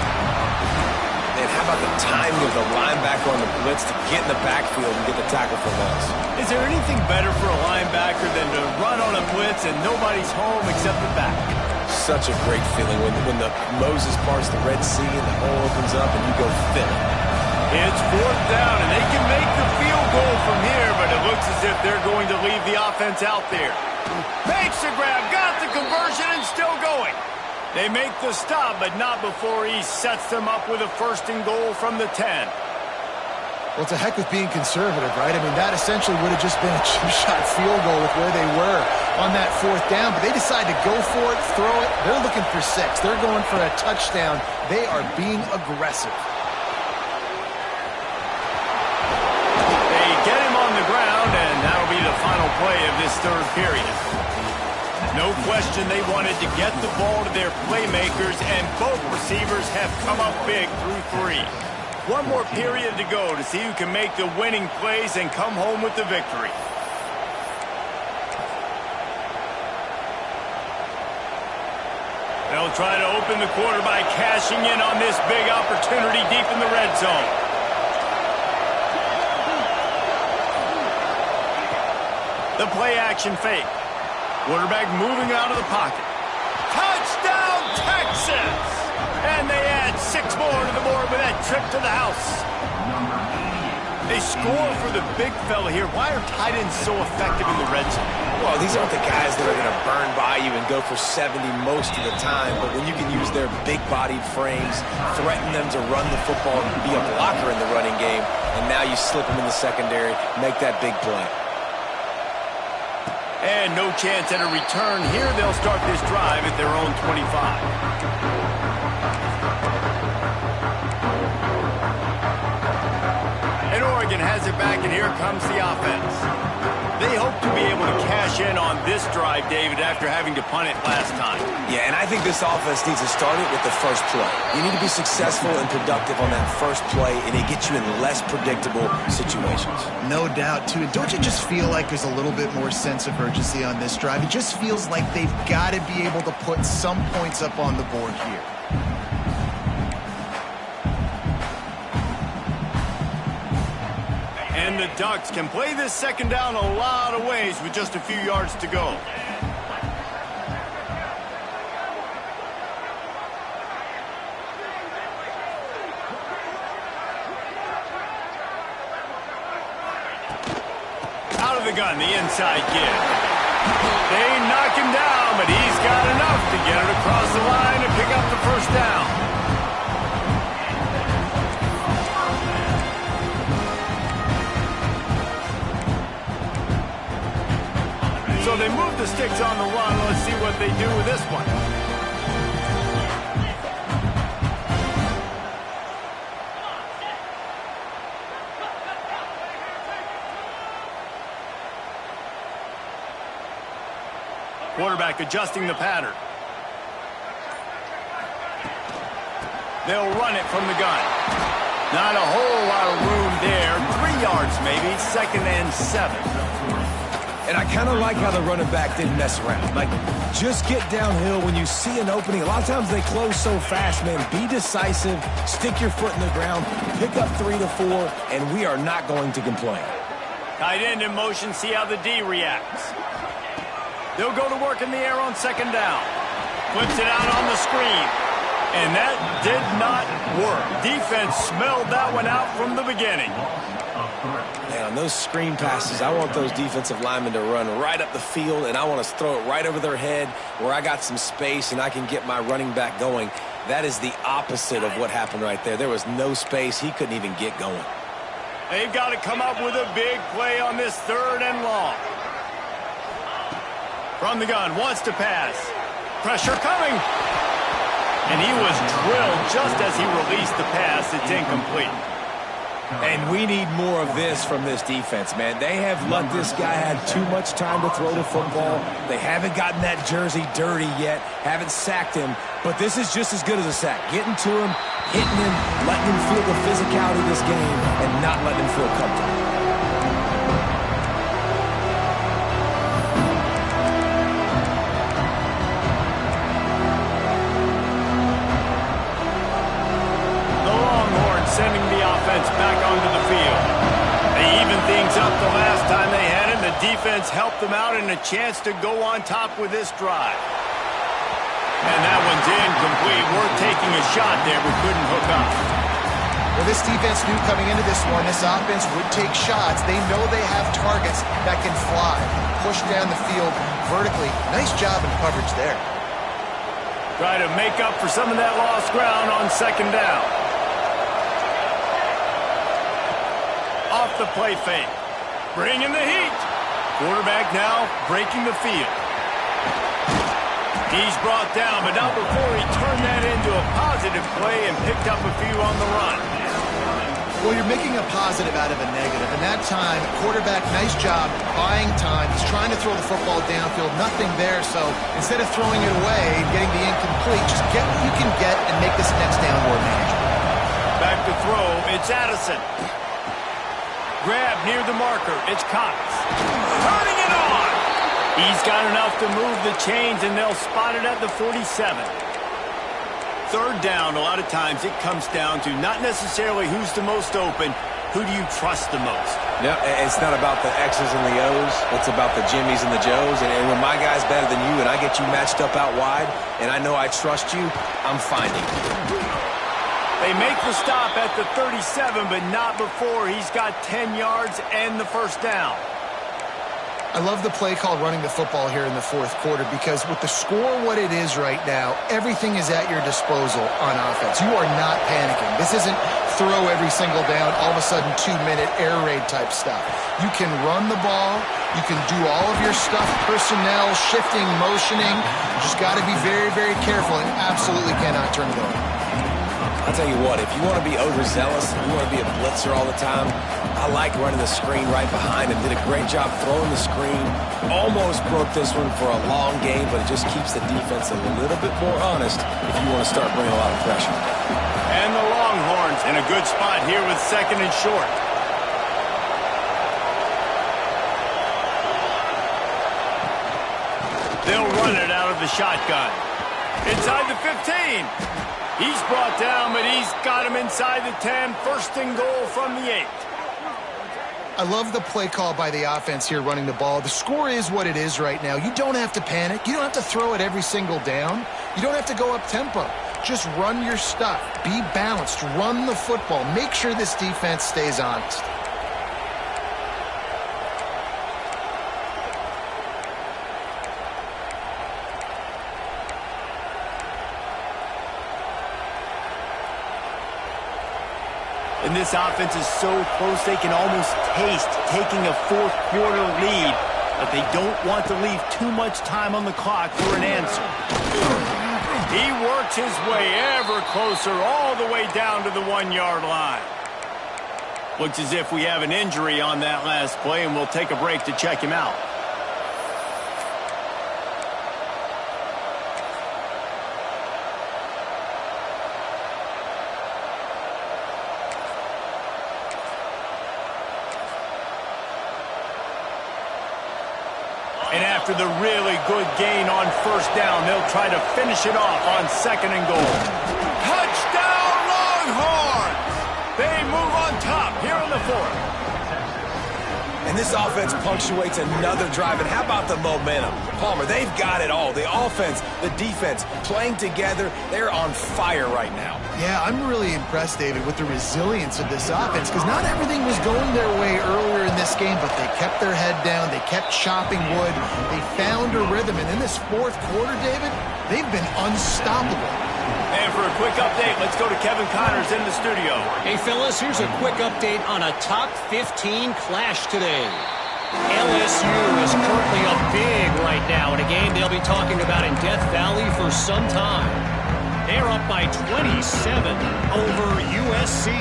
And how about the timing of the linebacker on the blitz to get in the backfield and get the tackle for loss? Is there anything better for a linebacker than to run on a blitz and nobody's home except the back? Such a great feeling when the Moses parts the Red Sea and the hole opens up and you go fill it. It's fourth down, and they can make the field goal from here, but it looks as if they're going to leave the offense out there. Makes the grab, got the conversion, and still going. They make the stop, but not before he sets them up with a first and goal from the 10. Well, it's a heck of being conservative, right? I mean, that essentially would have just been a chip-shot field goal with where they were on that fourth down, but they decide to go for it, throw it. They're looking for 6. They're going for a touchdown. They are being aggressive. They get him on the ground, and that'll be the final play of this third period. No question they wanted to get the ball to their playmakers, and both receivers have come up big through 3. One more period to go to see who can make the winning plays and come home with the victory. They'll try to open the quarter by cashing in on this big opportunity deep in the red zone. The play action fake. Quarterback moving out of the pocket. Touchdown, Texans! And they add 6 more to the board with that trip to the house. They score for the big fella here. Why are tight ends so effective in the red zone? Well, these aren't the guys that are going to burn by you and go for 70 most of the time, but when you can use their big-bodied frames, threaten them to run the football, be a blocker in the running game, and now you slip them in the secondary, make that big play. And no chance at a return here. They'll start this drive at their own 25. And Oregon has it back, and here comes the offense. They hope to be able to cash in on this drive, David, after having to punt it last time. Yeah, and I think this offense needs to start it with the first play. You need to be successful and productive on that first play, and it gets you in less predictable situations. No doubt, too. And don't you just feel like there's a little bit more sense of urgency on this drive? It just feels like they've got to be able to put some points up on the board here. And the Ducks can play this second down a lot of ways with just a few yards to go. Out of the gun, the inside give. They knock him down, but he's got enough to get it across the line and pick up the first down. So they move the sticks on the run. Let's see what they do with this one. Quarterback adjusting the pattern. They'll run it from the gun. Not a whole lot of room there. 3 yards maybe. 2nd and 7. And I kind of like how the running back didn't mess around. Like, just get downhill when you see an opening. A lot of times they close so fast, man. Be decisive, stick your foot in the ground, pick up 3 to 4, and we are not going to complain. Tight end in motion, see how the D reacts. They'll go to work in the air on 2nd down. Flips it out on the screen. And that did not work. Defense smelled that one out from the beginning. Man, on those screen passes, I want those defensive linemen to run right up the field, and I want to throw it right over their head where I got some space and I can get my running back going. That is the opposite of what happened right there. There was no space. He couldn't even get going. They've got to come up with a big play on this 3rd and long. From the gun, wants to pass. Pressure coming. And he was drilled just as he released the pass. It's incomplete. And we need more of this from this defense, man. They have let this guy have too much time to throw the football. They haven't gotten that jersey dirty yet, haven't sacked him. But this is just as good as a sack. Getting to him, hitting him, letting him feel the physicality of this game, and not letting him feel comfortable. Sending the offense back onto the field. They evened things up the last time they had him. The defense helped them out and a chance to go on top with this drive. And that one's incomplete. We're taking a shot there, but couldn't hook up. Well, this defense knew coming into this one, this offense would take shots. They know they have targets that can fly, push down the field vertically. Nice job in coverage there. Try to make up for some of that lost ground on second down. Off the play fake. Bringing the heat. Quarterback now breaking the field. He's brought down, but not before he turned that into a positive play and picked up a few on the run. Well, you're making a positive out of a negative. And that time, quarterback, nice job, buying time. He's trying to throw the football downfield. Nothing there, so instead of throwing it away and getting the incomplete, just get what you can get and make this next down more manageable. Back to throw. It's Addison. Grab near the marker. It's Cox. Turning it on. He's got enough to move the chains, and they'll spot it at the 47. Third down, a lot of times it comes down to not necessarily who's the most open, who do you trust the most? Yeah, it's not about the X's and the O's. It's about the Jimmies and the Joes. And when my guy's better than you and I get you matched up out wide and I know I trust you, I'm finding you. They make the stop at the 37, but not before he's got 10 yards and the first down. I love the play call running the football here in the fourth quarter because with the score what it is right now, everything is at your disposal on offense. You are not panicking. This isn't throw every single down, all of a sudden 2-minute air raid type stuff. You can run the ball. You can do all of your stuff, personnel, shifting, motioning. You just got to be very, very careful and absolutely cannot turn it over. I'll tell you what, if you want to be overzealous, if you want to be a blitzer all the time, I like running the screen right behind him. Did a great job throwing the screen. Almost broke this one for a long game, but it just keeps the defense a little bit more honest if you want to start bringing a lot of pressure. And the Longhorns in a good spot here with second and short. They'll run it out of the shotgun. Inside the 15. He's brought down, but he's got him inside the 10. First and goal from the 8. I love the play call by the offense here running the ball. The score is what it is right now. You don't have to panic. You don't have to throw it every single down. You don't have to go up tempo. Just run your stuff. Be balanced. Run the football. Make sure this defense stays honest. And this offense is so close they can almost taste taking a fourth quarter lead, but they don't want to leave too much time on the clock for an answer. He works his way ever closer all the way down to the 1-yard line. Looks as if we have an injury on that last play, and we'll take a break to check him out. And after the really good gain on first down, they'll try to finish it off on second and goal. Touchdown, Longhorns! They move on top here in the fourth. And this offense punctuates another drive. And how about the momentum? Palmer, they've got it all. The offense, the defense, playing together. They're on fire right now. Yeah, I'm really impressed, David, with the resilience of this offense because not everything was going their way earlier in this game, but they kept their head down. They kept chopping wood. They found a rhythm. And in this fourth quarter, David, they've been unstoppable. And for a quick update, let's go to Kevin Connors in the studio. Hey, fellas, here's a quick update on a top 15 clash today. LSU is currently up big right now in a game they'll be talking about in Death Valley for some time. They're up by 27 over USC.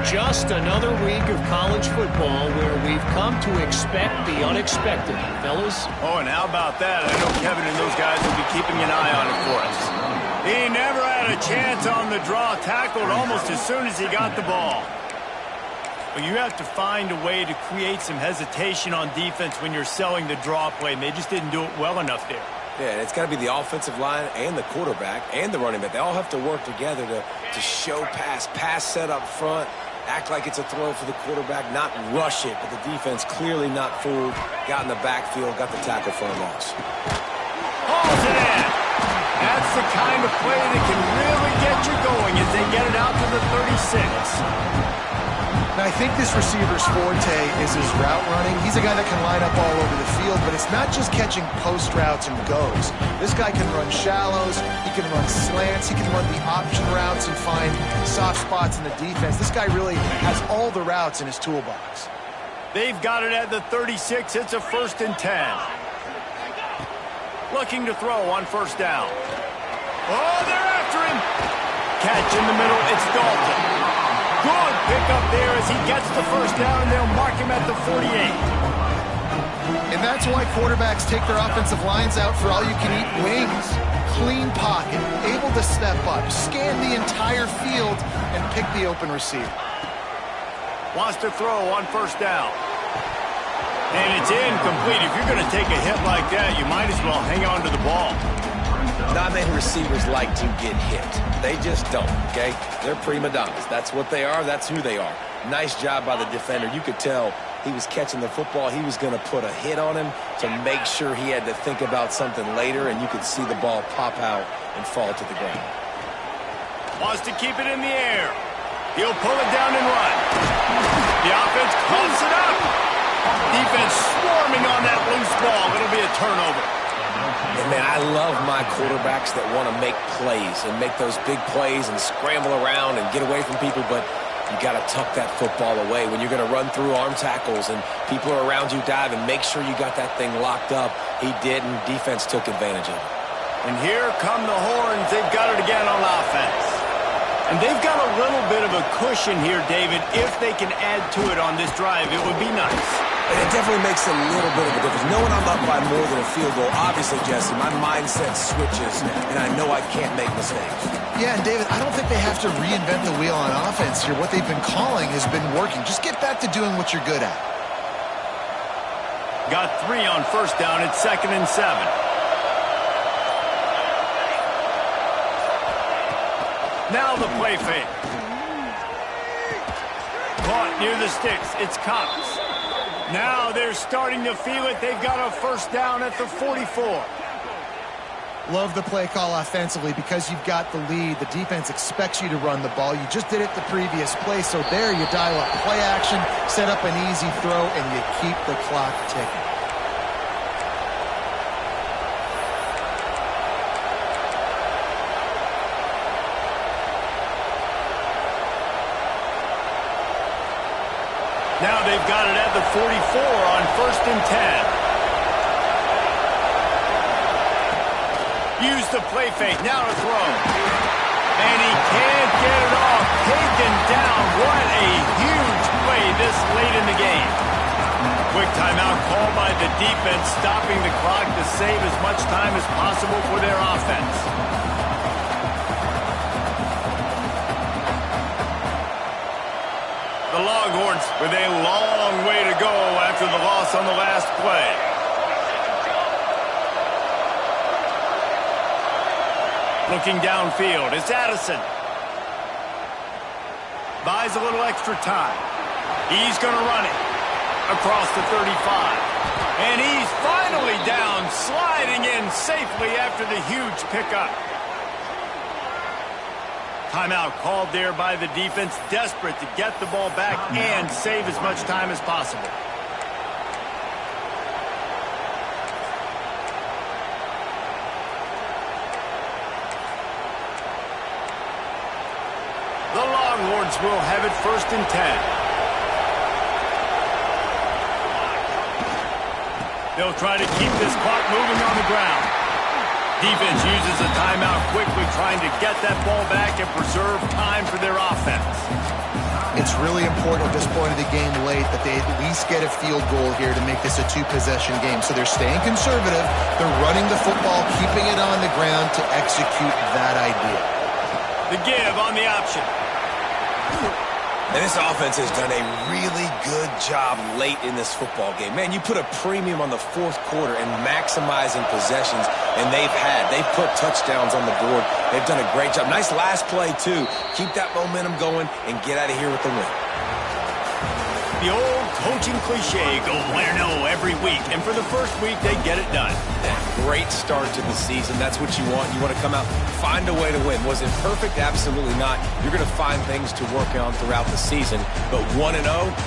Just another week of college football where we've come to expect the unexpected, fellas. Oh, and how about that? I know Kevin and those guys will be keeping an eye on it for us. He never had a chance on the draw, tackled almost as soon as he got the ball. But you have to find a way to create some hesitation on defense when you're selling the draw play, and they just didn't do it well enough there. Yeah, and it's got to be the offensive line and the quarterback and the running back. They all have to work together to show pass set up front, act like it's a throw for the quarterback, not rush it, but the defense clearly not fooled, got in the backfield, got the tackle for a loss. Hauls it in. That's the kind of play that can really get you going as they get it out to the 36. Now, I think this receiver's forte is his route running. He's a guy that can line up all over the field, but it's not just catching post routes and goes. This guy can run shallows, he can run slants, he can run the option routes and find soft spots in the defense. This guy really has all the routes in his toolbox. They've got it at the 36. It's a 1st and 10. Looking to throw on 1st down. Oh, they're after him. Catch in the middle. It's Dalton. Good pick up there as he gets the 1st down, and they'll mark him at the 48. And that's why quarterbacks take their offensive lines out for all-you-can-eat wings. Clean pocket, able to step up, scan the entire field, and pick the open receiver. Wants to throw on 1st down. And it's incomplete. If you're going to take a hit like that, you might as well hang on to the ball. Not many receivers like to get hit. They just don't, okay? They're prima donnas. That's what they are. That's who they are. Nice job by the defender. You could tell he was catching the football. He was going to put a hit on him to make sure he had to think about something later, and you could see the ball pop out and fall to the ground. Wants to keep it in the air. He'll pull it down and run. The offense pumps it up. Defense swarming on that loose ball. It'll be a turnover. And, man, I love my quarterbacks that want to make plays and make those big plays and scramble around and get away from people, but you got to tuck that football away. When you're going to run through arm tackles and people are around you diving, make sure you got that thing locked up. He did, and defense took advantage of it. And here come the horns. They've got it again on offense. And they've got a little bit of a cushion here, David. If they can add to it on this drive, it would be nice. And it definitely makes a little bit of a difference. Knowing I'm up by more than a field goal, obviously, Jesse, my mindset switches, and I know I can't make mistakes. Yeah, and David, I don't think they have to reinvent the wheel on offense here. What they've been calling has been working. Just get back to doing what you're good at. Got 3 on 1st down. It's 2nd and 7. Now the play fake. Caught near the sticks. It's Cox. Now they're starting to feel it. They've got a 1st down at the 44. Love the play call offensively because you've got the lead. The defense expects you to run the ball. You just did it the previous play, so there you dial up play action, set up an easy throw, and you keep the clock ticking. Now they've got it at the 44 on 1st and 10. Use the play fake. Now to throw. And he can't get it off. Taken down. What a huge play this late in the game. Quick timeout called by the defense, stopping the clock to save as much time as possible for their offense. The Longhorns with a long way to go after the loss on the last play. Looking downfield, it's Addison. Buys a little extra time. He's going to run it across the 35. And he's finally down, sliding in safely after the huge pickup. Timeout called there by the defense, desperate to get the ball back and save as much time as possible. The Longhorns will have it 1st and 10. They'll try to keep this clock moving on the ground. Defense uses a timeout quickly, trying to get that ball back and preserve time for their offense. It's really important at this point of the game late that they at least get a field goal here to make this a two-possession game. So they're staying conservative. They're running the football, keeping it on the ground to execute that idea. The give on the option. And this offense has done a really good job late in this football game. Man, you put a premium on the fourth quarter and maximizing possessions, and they've put touchdowns on the board. They've done a great job. Nice last play, too. Keep that momentum going and get out of here with the win. The old coaching cliche, go win or every week. And for the first week, they get it done. Great start to the season. That's what you want. You want to come out, find a way to win. Was it perfect? Absolutely not. You're going to find things to work on throughout the season. But 1-0,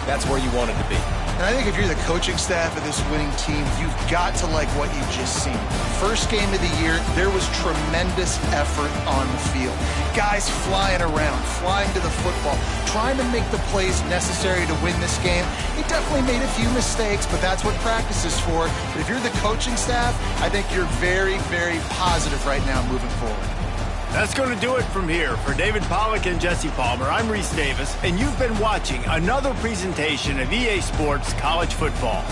that's where you wanted to be. And I think if you're the coaching staff of this winning team, you've got to like what you've just seen. First game of the year, there was tremendous effort on the field. Guys flying around, flying to the football, trying to make the plays necessary to win this game. He definitely made a few mistakes, but that's what practice is for. But if you're the coaching staff, I think you're very, very positive right now moving forward. That's going to do it from here. For David Pollack and Jesse Palmer, I'm Reese Davis, and you've been watching another presentation of EA Sports College Football.